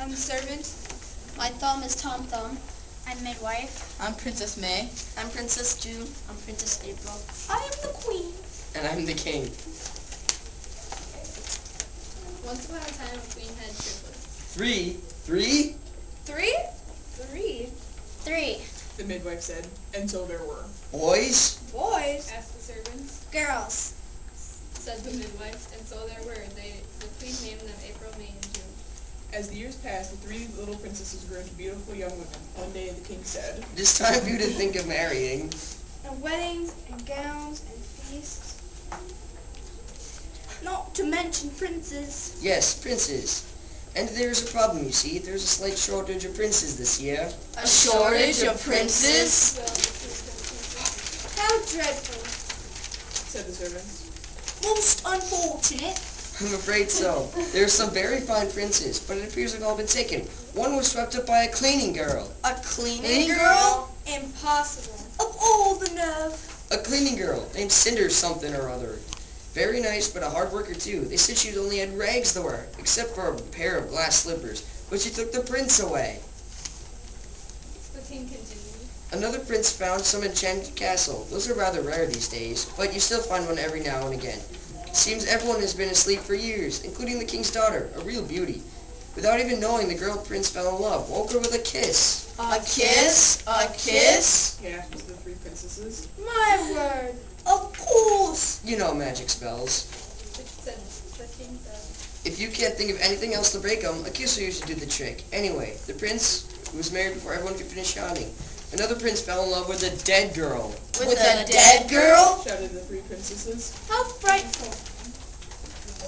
I'm the servant. My thumb is Tom Thumb. I'm midwife. I'm Princess May. I'm Princess June. I'm Princess April. I am the queen. And I'm the king. Once upon a time, a queen had triplets. Three? Three? Three. The midwife said, and so there were. Boys? Boys. Asked the servants. Girls. Said the midwife, and so there were. The queen named them April, May, and June. As the years passed, the three little princesses grew into beautiful young women. One day the king said, It is time for you to think of marrying. And weddings and gowns and feasts. Not to mention princes. Yes, princes. And there's a problem, you see. There's a slight shortage of princes this year. A shortage of princes? Well, the three princesses. How dreadful. said the servants. Most unfortunate. I'm afraid so. There are some very fine princes, but it appears they've all been taken. One was swept up by a cleaning girl. A cleaning girl? Impossible. Of all the nerve. A cleaning girl named Cinder something or other. Very nice, but a hard worker too. They said she only had rags to wear, except for a pair of glass slippers. But she took the prince away. The king continued. Another prince found some enchanted castle. Those are rather rare these days, but you still find one every now and again. Seems everyone has been asleep for years, including the king's daughter, a real beauty. Without even knowing, the girl prince fell in love, woke her with a kiss. A kiss? A kiss? Gasped the three princesses. My word. Of course. You know magic spells. The king said. If you can't think of anything else to break them, a kiss will usually do the trick. Anyway, the prince, who was married before everyone could finish shouting. Another prince fell in love with a dead girl. With a dead girl? Shouted the three princesses. How frightful.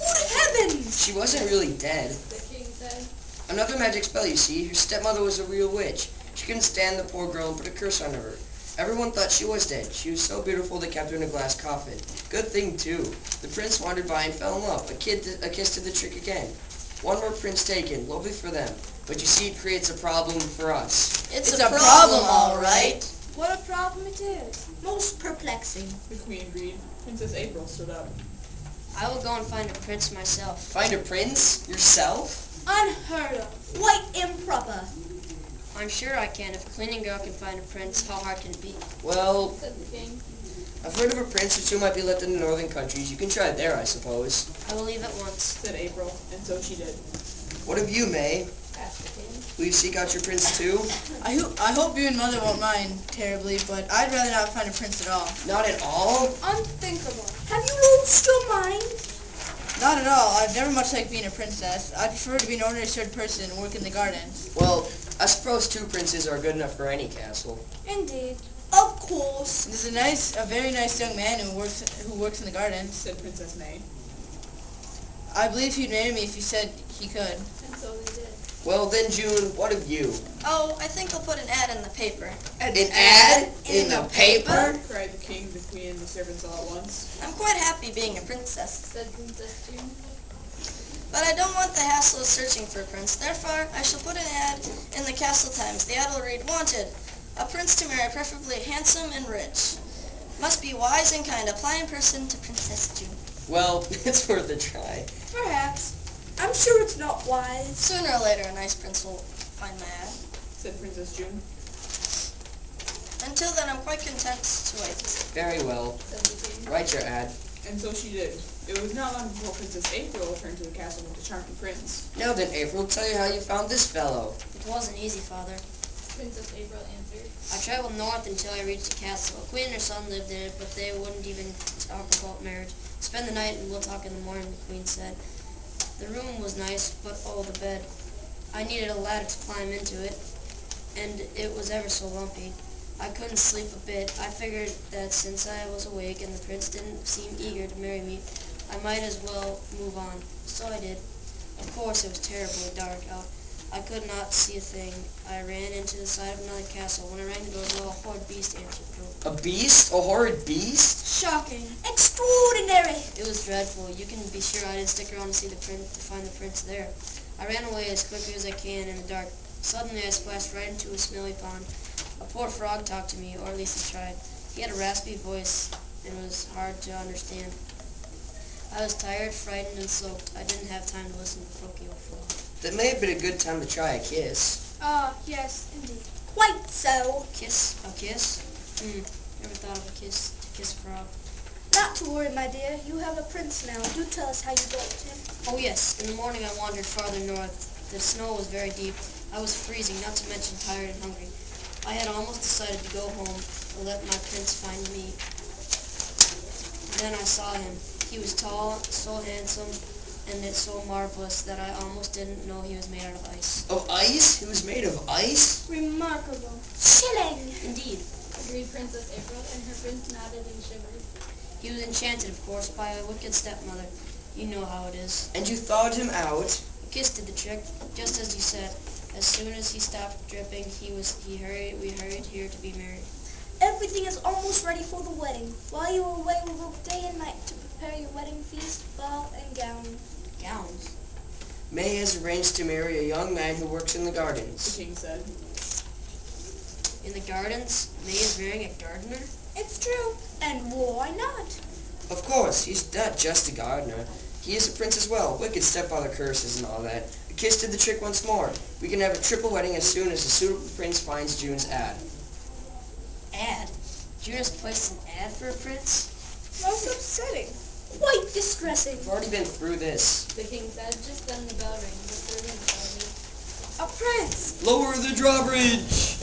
Good heavens. She wasn't really dead. The king said. Another magic spell, you see. Her stepmother was a real witch. She couldn't stand the poor girl and put a curse on her. Everyone thought she was dead. She was so beautiful they kept her in a glass coffin. Good thing, too. The prince wandered by and fell in love. A kiss did the trick again. One more prince taken. Lovely for them. But you see, it creates a problem for us. It's a problem, all right. What a problem it is. Most perplexing. The queen agreed. Princess April stood up. I will go and find a prince myself. Find a prince? Yourself? Unheard of. Quite improper. I'm sure I can. If a cleaning girl can find a prince, how hard can it be? Well, Said the king. I've heard of a prince or two might be left in the northern countries. You can try it there, I suppose. I will leave at once. Said April, and so she did. What of you, May? Asked the king. Will you seek out your prince, too? I hope you and mother won't mind terribly, but I'd rather not find a prince at all. Not at all? Unthinkable. Have you lost your mind? Not at all. I've never much liked being a princess. I'd prefer to be an ordinary sort of person and work in the gardens. Well, I suppose two princes are good enough for any castle. Indeed. Of course. There's a very nice young man who works in the gardens, said Princess May. I believe he'd marry me if he said he could. And so they did. Well then, June, what of you? Oh, I think I'll put an ad in the paper. An ad? In the paper? Cried the king, the queen, and the servants all at once. I'm quite happy being a princess, Said Princess June. but I don't want the hassle of searching for a prince. Therefore, I shall put an ad in the Castle Times. The ad will read, "Wanted. A prince to marry, preferably handsome and rich. Must be wise and kind. Apply in person to Princess June." Well, it's worth a try. Perhaps. I'm sure it's not wise. Sooner or later, a nice prince will find my ad. Said Princess June. Until then, I'm quite content to wait. Very well. Said the king. Write your ad. And so she did. It was not long before Princess April returned to the castle with the charming prince. Now then, April, tell you how you found this fellow. It wasn't easy, Father. Princess April answered. I traveled north until I reached the castle. A queen and her son lived in it, but they wouldn't even talk about marriage. Spend the night and we'll talk in the morning, the queen said. The room was nice, but oh, the bed. I needed a ladder to climb into it, and it was ever so lumpy. I couldn't sleep a bit. I figured that since I was awake and the prince didn't seem eager to marry me, I might as well move on. So I did. Of course, it was terribly dark out. I could not see a thing. I ran into the side of another castle. When I rang the doorbell, a horrid beast answered the door. A beast? A horrid beast? Shocking. Extraordinary. It was dreadful. You can be sure I didn't stick around to see the prince, to find the prince there. I ran away as quickly as I can in the dark. Suddenly, I splashed right into a smelly pond. A poor frog talked to me, or at least he tried. He had a raspy voice and was hard to understand. I was tired, frightened, and soaked. I didn't have time to listen to the croaky old frog. That may have been a good time to try a kiss. Ah, yes, indeed. Quite so. Kiss? A kiss? Never thought of a kiss to kiss a frog. Not to worry, my dear. You have a prince now. Do tell us how you got him. Oh yes, in the morning I wandered farther north. The snow was very deep. I was freezing, not to mention tired and hungry. I had almost decided to go home and let my prince find me. Then I saw him. He was tall, so handsome, and it's so marvelous that I almost didn't know he was made out of ice. Of ice? He was made of ice? Remarkable. Chilling. Indeed. Agreed Princess April, and her prince nodded and shivered. He was enchanted, of course, by a wicked stepmother. You know how it is. And you thawed him out? A kiss did the trick, just as you said. As soon as he stopped dripping, we hurried here to be married. Everything is almost ready for the wedding. While you are away, we work day and night to prepare your wedding feast, ball, and gown. Gowns? May has arranged to marry a young man who works in the The gardens. king said. In the gardens? May is marrying a gardener? It's true. And why not? Of course, he's not just a gardener. He is a prince as well. Wicked stepfather curses and all that. A kiss did the trick once more. We can have a triple wedding as soon as a suitable prince finds June's ad. Ad? June has placed an ad for a prince? Most upsetting. Quite distressing. We've already been through this. The king said. Just then the bell rang. The servants shouted. A prince. Lower the drawbridge!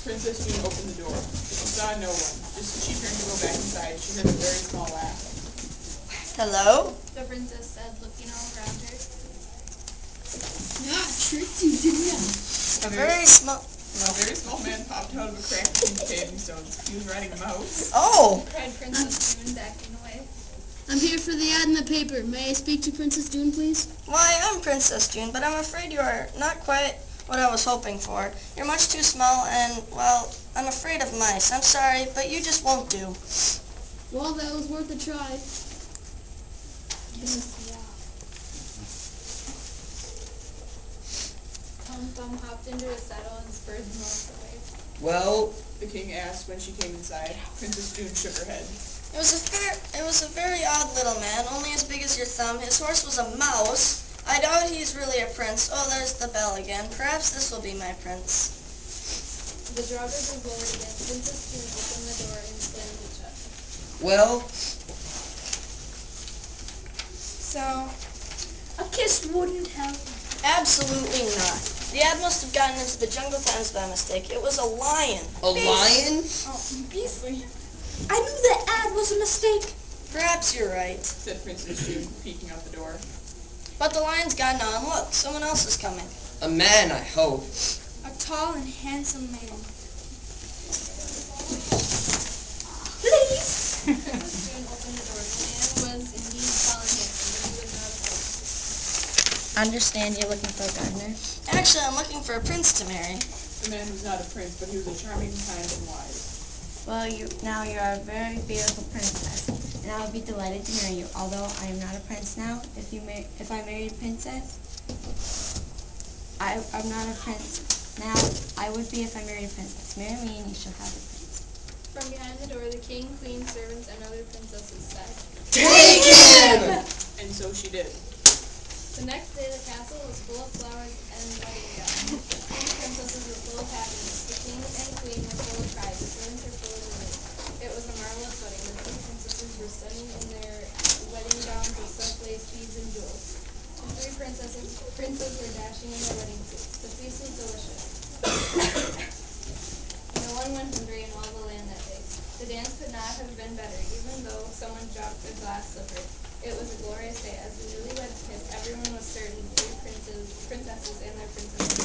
Princess June opened the door. She saw no one. Just as she turned to go back inside, she heard a very small laugh. Hello? The princess said, looking all around her. A very small... A very small man popped out of a crack between the paving stones. He was riding a mouse. Oh! Cried Princess June, backing away. I'm here for the ad in the paper. May I speak to Princess June, please? Why, I'm Princess June, but I'm afraid you are not quite what I was hoping for. You're much too small and, well, I'm afraid of mice. I'm sorry, but you just won't do. Well, that was worth a try. Thumb hopped into his saddle and spurred the mouse away. Well, The king asked when she came inside. Princess June shook her head. It was a very odd little man, only as big as your thumb. His horse was a mouse. I doubt he's really a prince. Oh, there's the bell again. Perhaps this will be my prince. The drawbridge was lowered again. Princess June opened the door and slammed it shut. well, So, a kiss wouldn't help. Absolutely not. The ad must have gotten into the Jungle Times by mistake. It was a lion. a lion? Oh, beastly. I knew the ad was a mistake. Perhaps you're right. Said Princess June, peeking out the door. But the lion's gone now, and look, someone else is coming. A man, I hope. A tall and handsome man. Please. Princess June opened the door. The man was indeed tall and handsome, but he was not a prince. Understand you're looking for a gardener? Actually, I'm looking for a prince to marry. The man was not a prince, but he was a charming, kind, and wise. Well, now you're a very beautiful princess, and I would be delighted to marry you. Although I am not a prince now, if I married a princess, I'm not a prince now. I would be if I married a princess. Marry me, and you shall have a prince. From behind the door, the king, queen, servants, and other princesses said. Take him! And so she did. The next day, the castle was full of flowers and wedding gowns. The princesses were full of happiness. The king and queen were full of pride. The servants were full of delight. It was a marvelous wedding. The three princesses were stunning in their wedding gowns of silk, lace, beads, and jewels. The three princes were dashing in their wedding suits. The feast was delicious. No one went hungry in all the land that day. The dance could not have been better, even though someone dropped a glass slipper. It was a glorious day. As the newlyweds kissed, everyone was certain the three princesses and their princesses